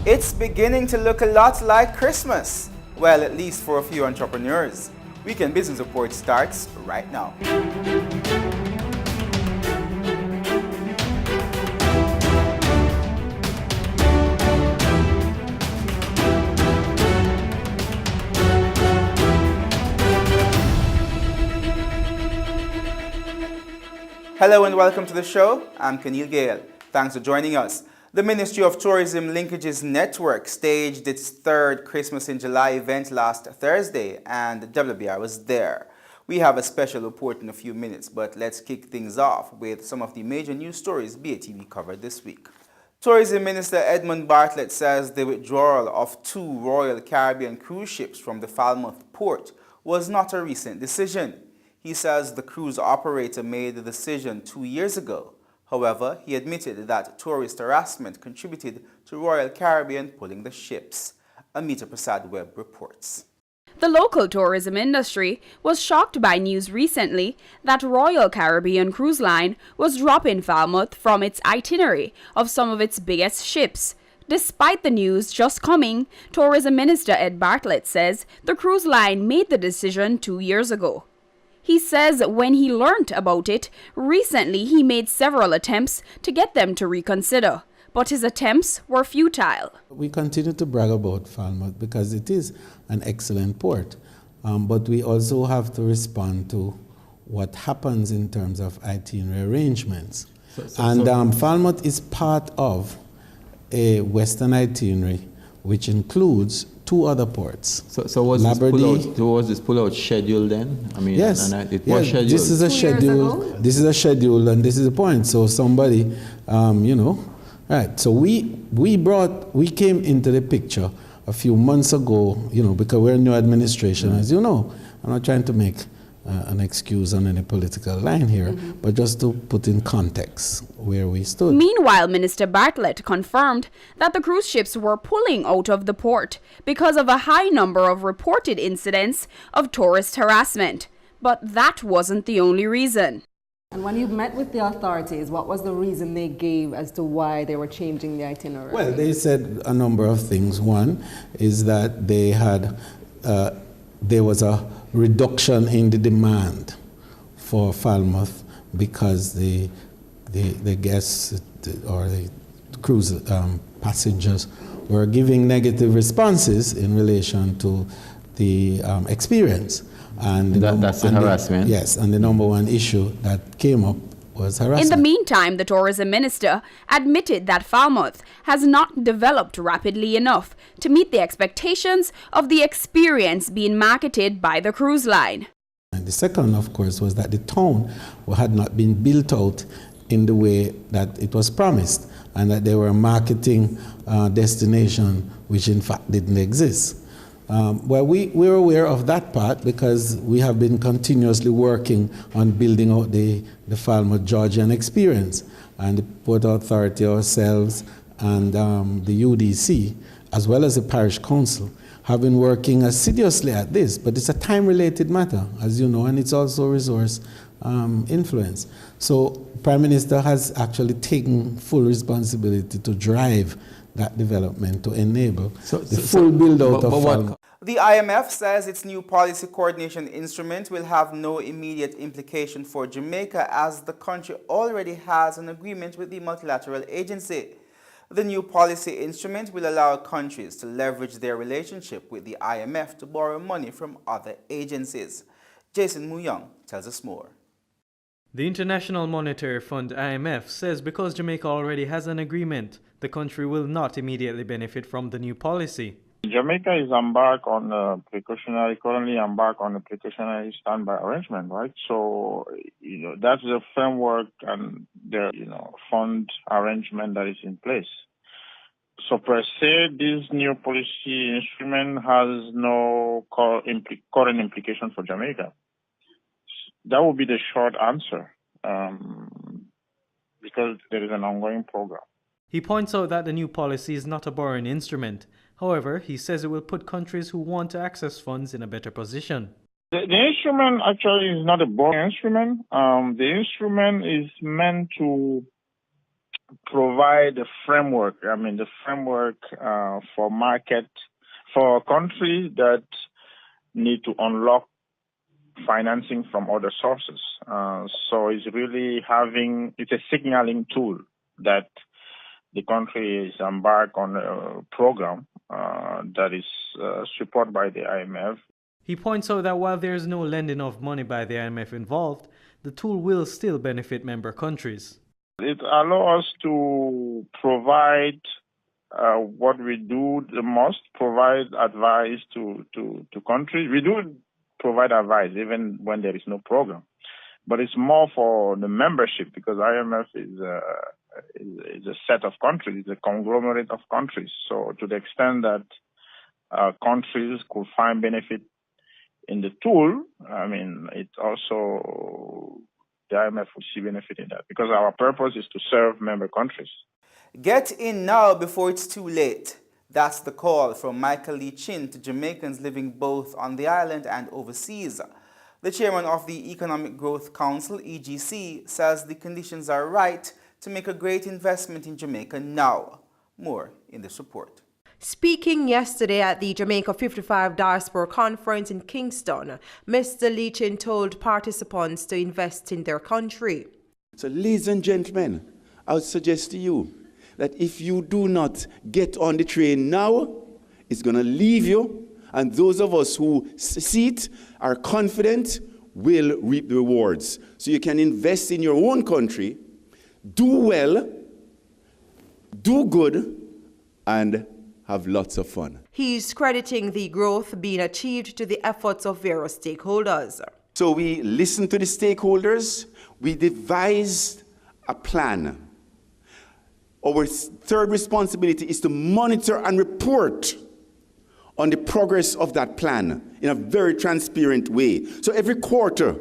It's beginning to look a lot like Christmas. Well, at least for a few entrepreneurs. Weekend Business Report starts right now. Hello and welcome to the show. I'm Kenil Gale. Thanks for joining us. The Ministry of Tourism Linkages Network staged its third Christmas in July event last Thursday, and WBR was there. We have a special report in a few minutes, but let's kick things off with some of the major news stories BATV covered this week. Tourism Minister Edmund Bartlett says the withdrawal of 2 Royal Caribbean cruise ships from the Falmouth port was not a recent decision. He says the cruise operator made the decision 2 years ago. However, he admitted that tourist harassment contributed to Royal Caribbean pulling the ships. Amita Prasad Webb reports. The local tourism industry was shocked by news recently that Royal Caribbean Cruise Line was dropping Falmouth from its itinerary of some of its biggest ships. Despite the news just coming, Tourism Minister Ed Bartlett says the cruise line made the decision 2 years ago. He says when he learnt about it, recently he made several attempts to get them to reconsider, but his attempts were futile. We continue to brag about Falmouth because it is an excellent port, but we also have to respond to what happens in terms of itinerary arrangements. Falmouth is part of a Western itinerary which includes 2 other ports. So was this pullout scheduled then? I mean, yes, it was scheduled. This is a schedule. This is a schedule, and this is the point. So somebody, right. So we came into the picture a few months ago, because we're a new administration, as you know. I'm not trying to make an excuse on any political line here, but just to put in context where we stood. Meanwhile, Minister Bartlett confirmed that the cruise ships were pulling out of the port because of a high number of reported incidents of tourist harassment. But that wasn't the only reason. And when you met with the authorities, what was the reason they gave as to why they were changing the itinerary? Well, they said a number of things. One is that they had there was a reduction in the demand for Falmouth because the guests or the cruise passengers were giving negative responses in relation to the experience. And that's the harassment? Yes, and the number one issue that came up was harassment. In the meantime, the tourism minister admitted that Falmouth has not developed rapidly enough to meet the expectations of the experience being marketed by the cruise line. And the second, of course, was that the town had not been built out in the way that it was promised, and that they were a marketing destination which in fact didn't exist. We're aware of that part because we have been continuously working on building out the Falmouth Georgian experience, and the Port Authority ourselves and the UDC, as well as the Parish Council, have been working assiduously at this, but it's a time-related matter, as you know, and it's also resource influence. So Prime Minister has actually taken full responsibility to drive that development to enable the full build-out of Falmouth. The IMF says its new policy coordination instrument will have no immediate implication for Jamaica as the country already has an agreement with the multilateral agency. The new policy instrument will allow countries to leverage their relationship with the IMF to borrow money from other agencies. Jason Muyong tells us more. The International Monetary Fund IMF says because Jamaica already has an agreement, the country will not immediately benefit from the new policy. Jamaica is currently embarked on a precautionary standby arrangement, right? So, that's the framework and the, fund arrangement that is in place. So per se, this new policy instrument has no current implication for Jamaica. That would be the short answer, because there is an ongoing program. He points out that the new policy is not a borrowing instrument. However, he says it will put countries who want to access funds in a better position. The instrument actually is not a borrowing instrument. The instrument is meant to provide a framework. I mean, the framework for countries that need to unlock financing from other sources. So it's a signaling tool that the country is embarked on a program that is supported by the IMF. He points out that while there is no lending of money by the IMF involved, the tool will still benefit member countries. It allows us to provide what we do the most, provide advice to countries. We do provide advice even when there is no program. But it's more for the membership because IMF is a set of countries, it's a conglomerate of countries. So to the extent that countries could find benefit in the tool, I mean, it's also the IMF will see benefit in that because our purpose is to serve member countries. Get in now before it's too late. That's the call from Michael Lee Chin to Jamaicans living both on the island and overseas. The chairman of the Economic Growth Council, EGC, says the conditions are right to make a great investment in Jamaica now. More in this report. Speaking yesterday at the Jamaica 55 Diaspora Conference in Kingston, Mr. Leachin told participants to invest in their country. So, ladies and gentlemen, I would suggest to you that if you do not get on the train now, it's going to leave you, and those of us who see it are confident will reap the rewards. So you can invest in your own country, do well, do good, and have lots of fun. He's crediting the growth being achieved to the efforts of various stakeholders. So we listened to the stakeholders, we devised a plan. Our third responsibility is to monitor and report on the progress of that plan in a very transparent way. So every quarter,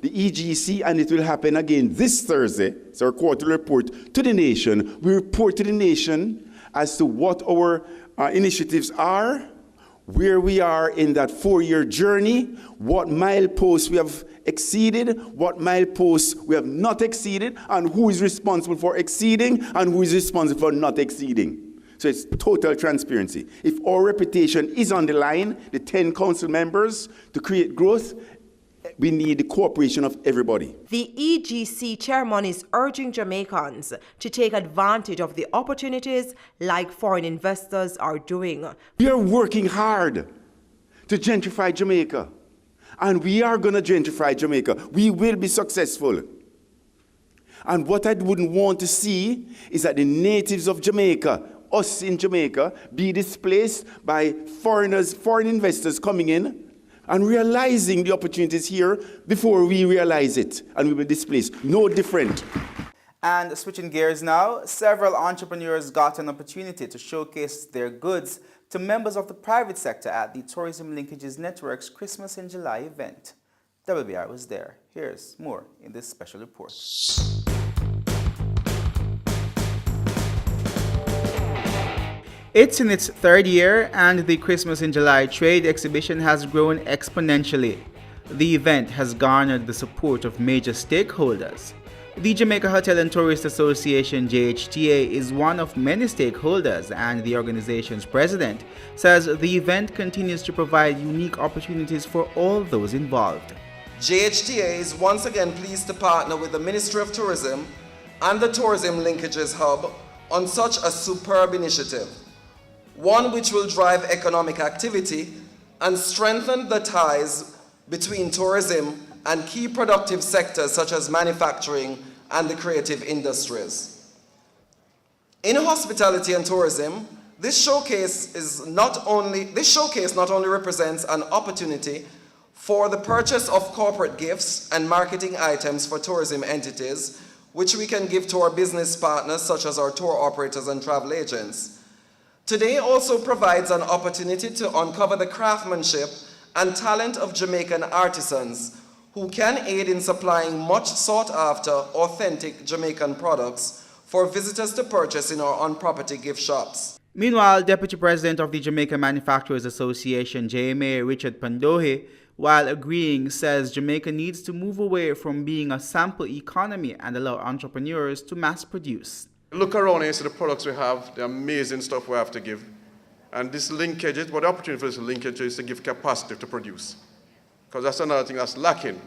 the EGC, and it will happen again this Thursday, it's our quarterly report to the nation. We report to the nation as to what our initiatives are, where we are in that 4-year journey, what mileposts we have exceeded, what mileposts we have not exceeded, and who is responsible for exceeding and who is responsible for not exceeding. So it's total transparency. If our reputation is on the line, the 10 council members, to create growth, we need the cooperation of everybody. The EGC chairman is urging Jamaicans to take advantage of the opportunities like foreign investors are doing. We are working hard to gentrify Jamaica, and we are going to gentrify Jamaica. We will be successful. And what I wouldn't want to see is that the natives of Jamaica, us in Jamaica, be displaced by foreign investors coming in and realizing the opportunities here before we realize it, and we will displace. No different. And switching gears now, several entrepreneurs got an opportunity to showcase their goods to members of the private sector at the Tourism Linkages Network's Christmas in July event. WBR was there. Here's more in this special report. It's in its third year, and the Christmas in July trade exhibition has grown exponentially. The event has garnered the support of major stakeholders. The Jamaica Hotel and Tourist Association, JHTA, is one of many stakeholders, and the organization's president says the event continues to provide unique opportunities for all those involved. JHTA is once again pleased to partner with the Ministry of Tourism and the Tourism Linkages Hub on such a superb initiative, one which will drive economic activity and strengthen the ties between tourism and key productive sectors such as manufacturing and the creative industries. In hospitality and tourism, this showcase not only represents an opportunity for the purchase of corporate gifts and marketing items for tourism entities, which we can give to our business partners such as our tour operators and travel agents. Today also provides an opportunity to uncover the craftsmanship and talent of Jamaican artisans who can aid in supplying much sought after authentic Jamaican products for visitors to purchase in our on-property gift shops. Meanwhile, Deputy President of the Jamaica Manufacturers Association, JMA, Richard Pandohe, while agreeing, says Jamaica needs to move away from being a sample economy and allow entrepreneurs to mass produce. Look around and you see the products we have, the amazing stuff we have to give. And this linkage, what the opportunity for this linkage is to give capacity to produce. Because that's another thing that's lacking.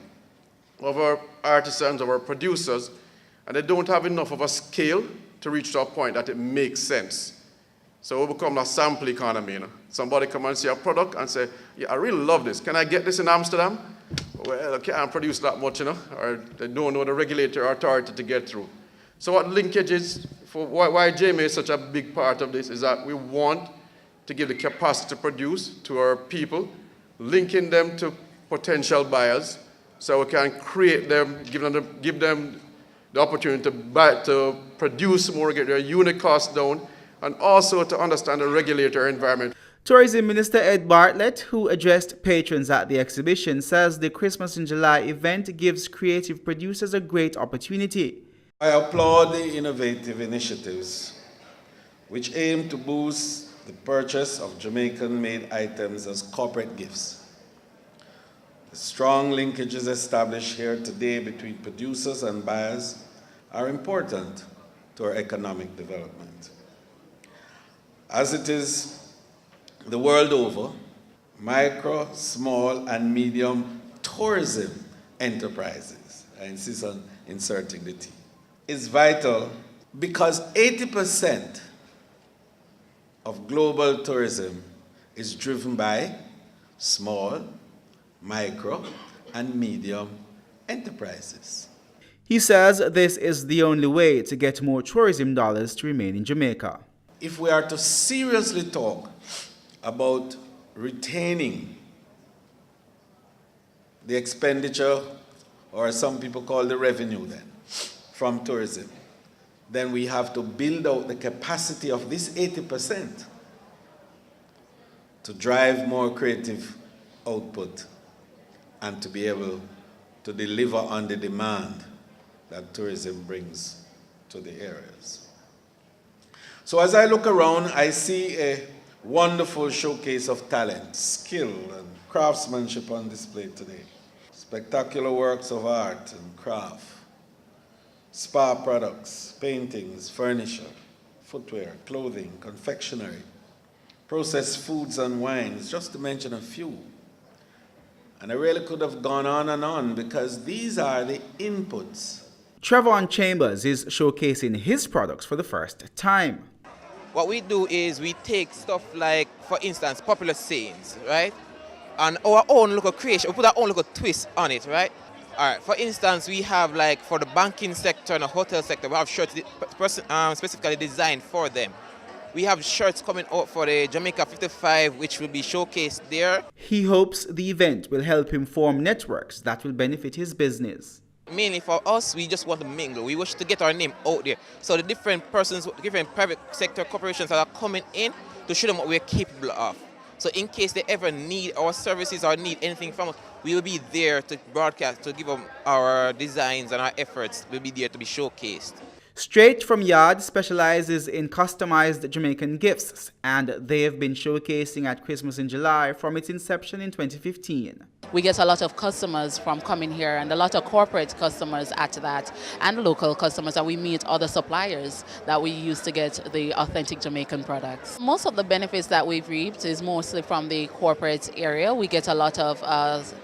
Of our artisans, of our producers, and they don't have enough of a scale to reach to a point that it makes sense. So we become a sample economy. You know? Somebody come and see a product and say, yeah, I really love this. Can I get this in Amsterdam? Well, I can't produce that much, you know, or they don't know the regulator or authority to get through. So what linkage is, for why JMA is such a big part of this, is that we want to give the capacity to produce to our people, linking them to potential buyers, so we can create them, give them the opportunity to produce more, get their unit costs down, and also to understand the regulator environment. Tourism Minister Ed Bartlett, who addressed patrons at the exhibition, says the Christmas in July event gives creative producers a great opportunity. I applaud the innovative initiatives which aim to boost the purchase of Jamaican-made items as corporate gifts. The strong linkages established here today between producers and buyers are important to our economic development. As it is the world over, micro, small, and medium tourism enterprises, I insist on inserting the T, is vital because 80% of global tourism is driven by small, micro, and medium enterprises. He says this is the only way to get more tourism dollars to remain in Jamaica. If we are to seriously talk about retaining the expenditure, or as some people call the revenue then, from tourism, then we have to build out the capacity of this 80% to drive more creative output and to be able to deliver on the demand that tourism brings to the areas. So as I look around, I see a wonderful showcase of talent, skill, and craftsmanship on display today. Spectacular works of art and craft, spa products, paintings, furniture, footwear, clothing, confectionery, processed foods and wines, just to mention a few. And I really could have gone on and on because these are the inputs. Trevon Chambers is showcasing his products for the first time. What we do is we take stuff like, for instance, popular sayings, right? And our own little creation, we put our own little twist on it, right? All right, for instance, we have like for the banking sector and the hotel sector, we have shirts specifically designed for them. We have shirts coming out for the Jamaica 55, which will be showcased there. He hopes the event will help him form networks that will benefit his business. Mainly for us, we just want to mingle. We wish to get our name out there. So the different persons, different private sector corporations that are coming in to show them what we're capable of. So in case they ever need our services or need anything from us, we will be there to broadcast, to give them our designs and our efforts. We'll be there to be showcased. Straight From Yard specializes in customized Jamaican gifts, and they have been showcasing at Christmas in July from its inception in 2015. We get a lot of customers from coming here and a lot of corporate customers at that, and local customers, and we meet other suppliers that we use to get the authentic Jamaican products. Most of the benefits that we've reaped is mostly from the corporate area. We get a lot of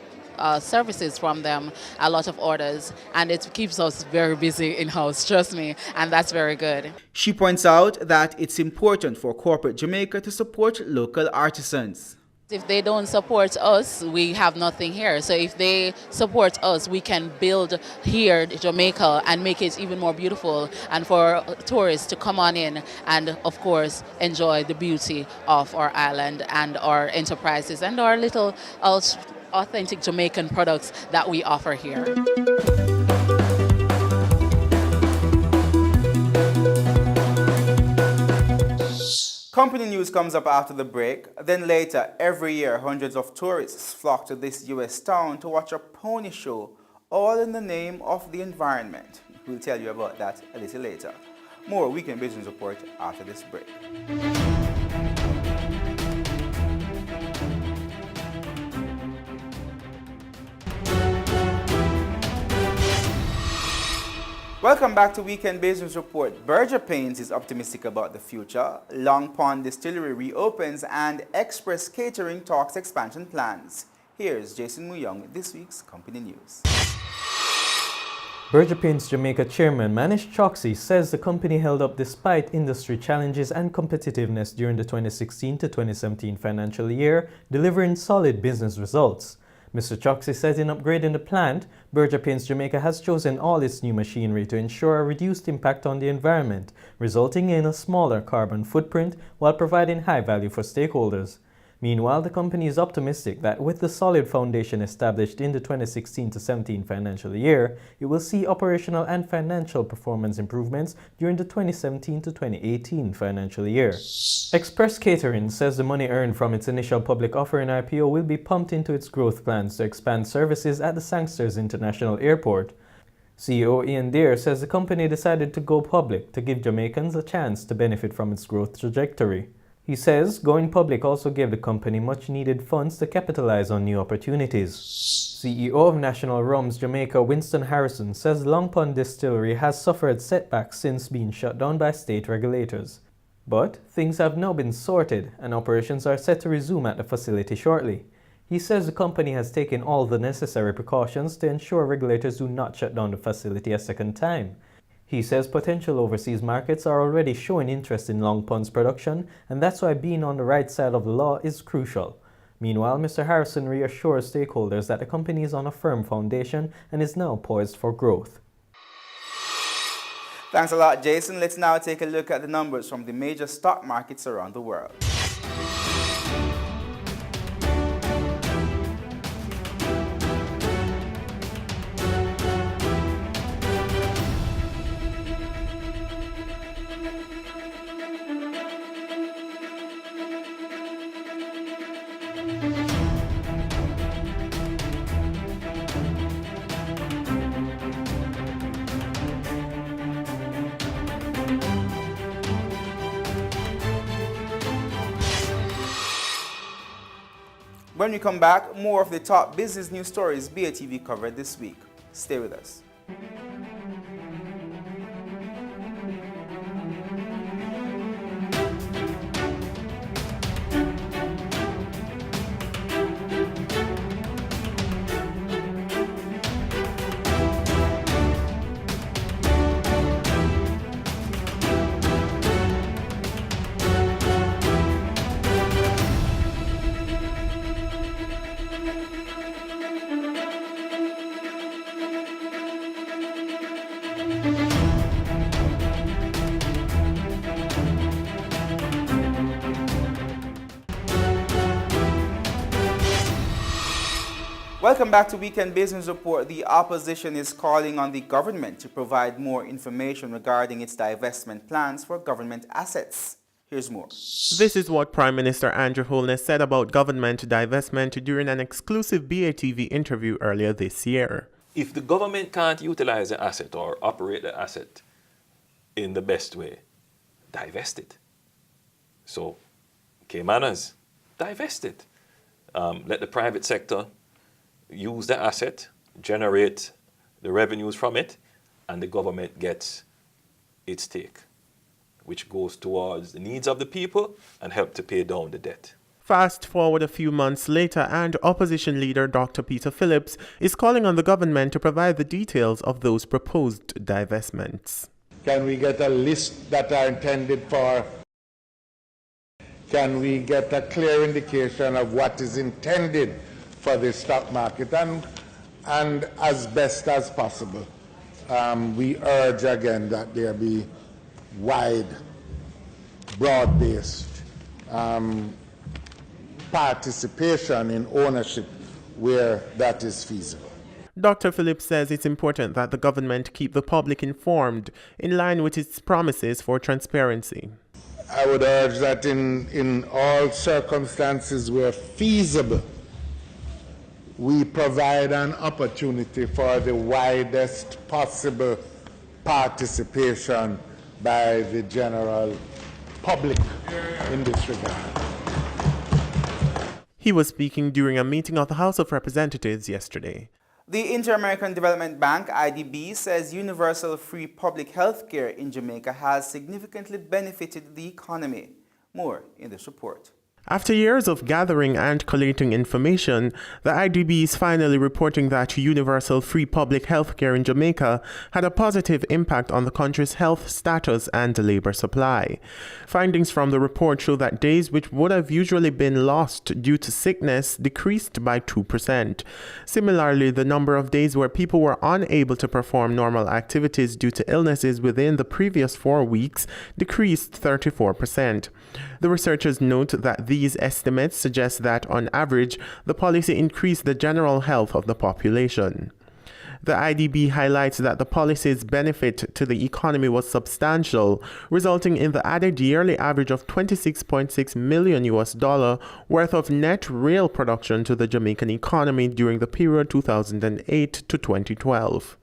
services from them, a lot of orders, and it keeps us very busy in-house, trust me, and that's very good. She points out that it's important for corporate Jamaica to support local artisans. If they don't support us, we have nothing here. So if they support us, we can build here Jamaica and make it even more beautiful, and for tourists to come on in and, of course, enjoy the beauty of our island and our enterprises and our little authentic Jamaican products that we offer here. Company news comes up after the break. Then later, every year, hundreds of tourists flock to this U.S. town to watch a pony show, all in the name of the environment. We'll tell you about that a little later. More Weekend Business Report after this break. Welcome back to Weekend Business Report. Berger Paints is optimistic about the future. Long Pond Distillery reopens and Express Catering talks expansion plans. Here's Jason Muyong with this week's company news. Berger Paints Jamaica chairman Manish Choksi says the company held up despite industry challenges and competitiveness during the 2016 to 2017 financial year, delivering solid business results. Mr. Choksi says in upgrading the plant, Berger Paints Jamaica has chosen all its new machinery to ensure a reduced impact on the environment, resulting in a smaller carbon footprint while providing high value for stakeholders. Meanwhile, the company is optimistic that with the solid foundation established in the 2016 to 17 financial year, it will see operational and financial performance improvements during the 2017 to 2018 financial year. Express Catering says the money earned from its initial public offering IPO will be pumped into its growth plans to expand services at the Sangsters International Airport. CEO Ian Deere says the company decided to go public to give Jamaicans a chance to benefit from its growth trajectory. He says going public also gave the company much needed funds to capitalize on new opportunities. CEO of National Rums Jamaica Winston Harrison says Long Pond Distillery has suffered setbacks since being shut down by state regulators. But things have now been sorted and operations are set to resume at the facility shortly. He says the company has taken all the necessary precautions to ensure regulators do not shut down the facility a second time. He says potential overseas markets are already showing interest in Long Pond's production, and that's why being on the right side of the law is crucial. Meanwhile, Mr. Harrison reassures stakeholders that the company is on a firm foundation and is now poised for growth. Thanks a lot, Jason. Let's now take a look at the numbers from the major stock markets around the world. When we come back, more of the top business news stories BATV covered this week. Stay with us. Welcome back to Weekend Business Report. The opposition is calling on the government to provide more information regarding its divestment plans for government assets. Here's more. This is what Prime Minister Andrew Holness said about government divestment during an exclusive BATV interview earlier this year. If the government can't utilize the asset or operate the asset in the best way, divest it. So, K-Manners, divest it. Let the private sector use the asset, generate the revenues from it, and the government gets its take, which goes towards the needs of the people and help to pay down the debt. Fast forward a few months later, and opposition leader Dr. Peter Phillips is calling on the government to provide the details of those proposed divestments. Can we get a list that are intended for? Can we get a clear indication of what is intended for the stock market? And as best as possible, we urge again that there be wide, broad-based participation in ownership where that is feasible. Dr. Phillips says it's important that the government keep the public informed in line with its promises for transparency. I would urge that in all circumstances where feasible, we provide an opportunity for the widest possible participation by the general public in this regard. He was speaking during a meeting of the House of Representatives yesterday. The Inter-American Development Bank, IDB, says universal free public health care in Jamaica has significantly benefited the economy. More in this report. After years of gathering and collating information, the IDB is finally reporting that universal free public health care in Jamaica had a positive impact on the country's health status and labor supply. Findings from the report show that days which would have usually been lost due to sickness decreased by 2%. Similarly, the number of days where people were unable to perform normal activities due to illnesses within the previous 4 weeks decreased 34%. The researchers note that these estimates suggest that, on average, the policy increased the general health of the population. The IDB highlights that the policy's benefit to the economy was substantial, resulting in the added yearly average of $26.6 million worth of net real production to the Jamaican economy during the period 2008 to 2012.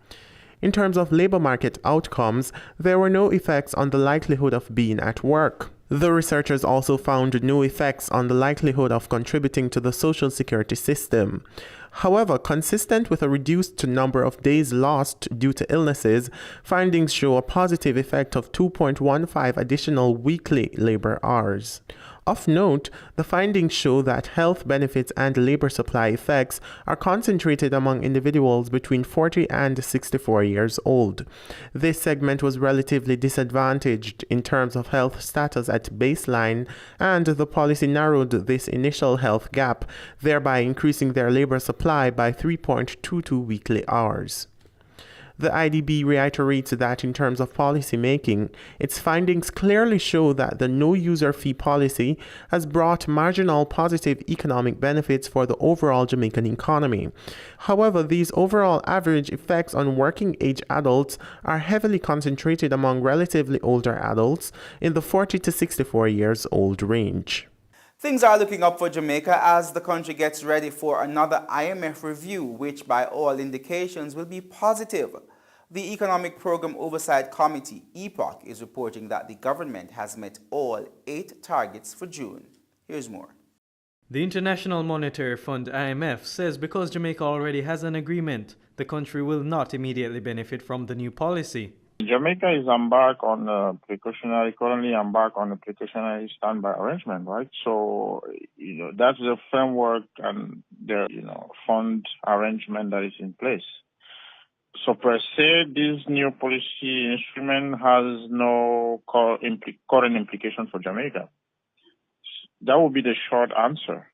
In terms of labor market outcomes, there were no effects on the likelihood of being at work. The researchers also found no effects on the likelihood of contributing to the social security system. However, consistent with a reduced number of days lost due to illnesses, findings show a positive effect of 2.15 additional weekly labor hours. Of note, the findings show that health benefits and labor supply effects are concentrated among individuals between 40 and 64 years old. This segment was relatively disadvantaged in terms of health status at baseline, and the policy narrowed this initial health gap, thereby increasing their labor supply by 3.22 weekly hours. The IDB reiterates that in terms of policy making, its findings clearly show that the no-user fee policy has brought marginal positive economic benefits for the overall Jamaican economy. However, these overall average effects on working-age adults are heavily concentrated among relatively older adults in the 40 to 64 years old range. Things are looking up for Jamaica as the country gets ready for another IMF review, which by all indications will be positive. The Economic Program Oversight Committee, EPOC, is reporting that the government has met all 8 targets for June. Here's more. The International Monetary Fund, IMF, says because Jamaica already has an agreement, the country will not immediately benefit from the new policy. Jamaica is currently embarked on a precautionary standby arrangement, right? So, that's the framework and the, fund arrangement that is in place. So, per se, this new policy instrument has no current implication for Jamaica. That would be the short answer,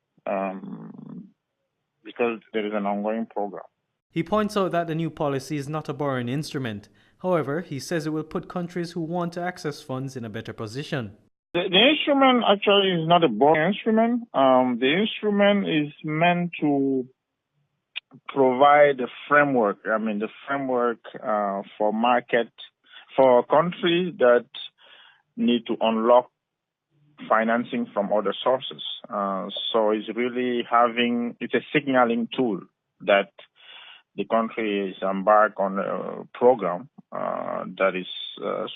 because there is an ongoing program. He points out that the new policy is not a borrowing instrument. However, he says it will put countries who want to access funds in a better position. The instrument actually is not a borrowing instrument. The instrument is meant to provide a framework. The framework for countries that need to unlock financing from other sources. So it's really it's a signaling tool that the country is embarked on a program that is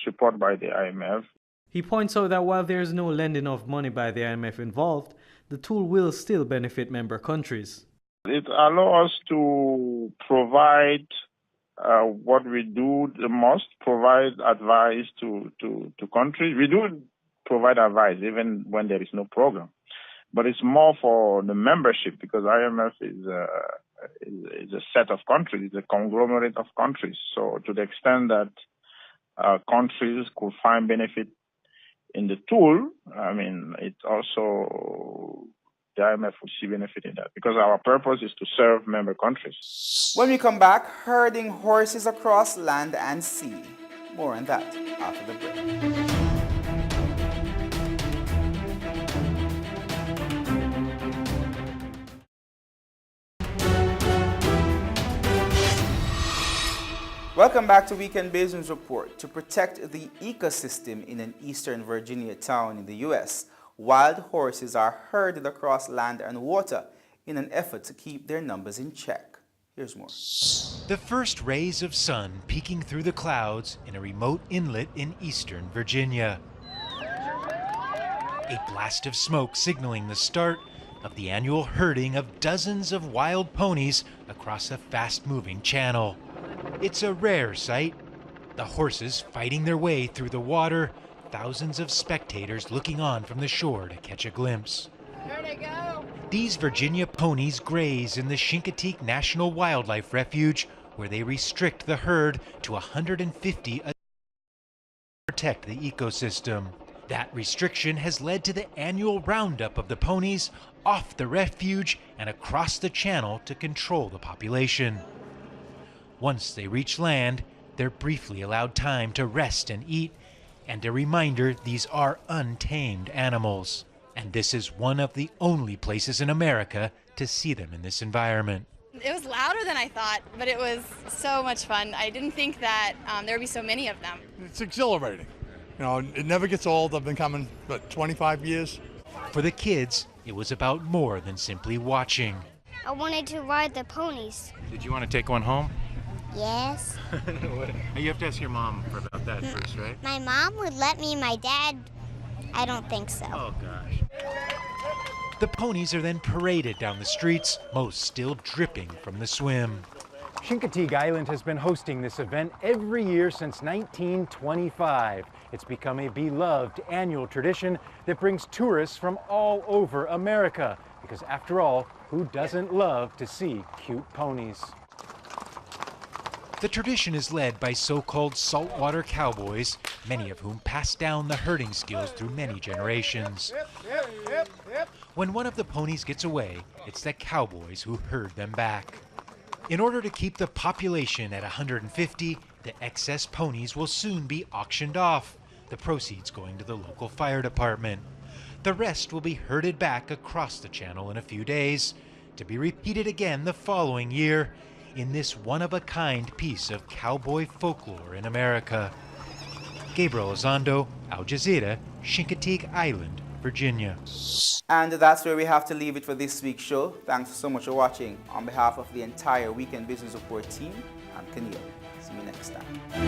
supported by the IMF. He points out that while there is no lending of money by the IMF involved, the tool will still benefit member countries. It allows us to provide what we do the most, provide advice to countries. We do provide advice even when there is no program. But it's more for the membership because IMF is a set of countries, it's a conglomerate of countries. So to the extent that countries could find benefit in the tool, it also, the IMF will see benefit in that because our purpose is to serve member countries. When we come back, herding horses across land and sea. More on that after the break. Welcome back to Weekend Business Report. To protect the ecosystem in an eastern Virginia town in the U.S., wild horses are herded across land and water in an effort to keep their numbers in check. Here's more. The first rays of sun peeking through the clouds in a remote inlet in eastern Virginia. A blast of smoke signaling the start of the annual herding of dozens of wild ponies across a fast-moving channel. It's a rare sight. The horses fighting their way through the water, thousands of spectators looking on from the shore to catch a glimpse. There they go. These Virginia ponies graze in the Chincoteague National Wildlife Refuge, where they restrict the herd to 150 to protect the ecosystem. That restriction has led to the annual roundup of the ponies off the refuge and across the channel to control the population. Once they reach land, they're briefly allowed time to rest and eat, and a reminder these are untamed animals. And this is one of the only places in America to see them in this environment. It was louder than I thought, but it was so much fun. I didn't think that there would be so many of them. It's exhilarating. You know, it never gets old. I've been coming, 25 years. For the kids, it was about more than simply watching. I wanted to ride the ponies. Did you want to take one home? Yes. You have to ask your mom about that first, right? My mom would let me, my dad, I don't think so. Oh, gosh. The ponies are then paraded down the streets, most still dripping from the swim. Chincoteague Island has been hosting this event every year since 1925. It's become a beloved annual tradition that brings tourists from all over America, because after all, who doesn't love to see cute ponies? The tradition is led by so-called saltwater cowboys, many of whom passed down the herding skills through many generations. When one of the ponies gets away, it's the cowboys who herd them back. In order to keep the population at 150, the excess ponies will soon be auctioned off, the proceeds going to the local fire department. The rest will be herded back across the channel in a few days, to be repeated again the following year in this one-of-a-kind piece of cowboy folklore in America. Gabriel Elizondo, Al Jazeera, Chincoteague Island, Virginia. And that's where we have to leave it for this week's show. Thanks so much for watching. On behalf of the entire Weekend Business Report team, I'm Keneal. See you next time.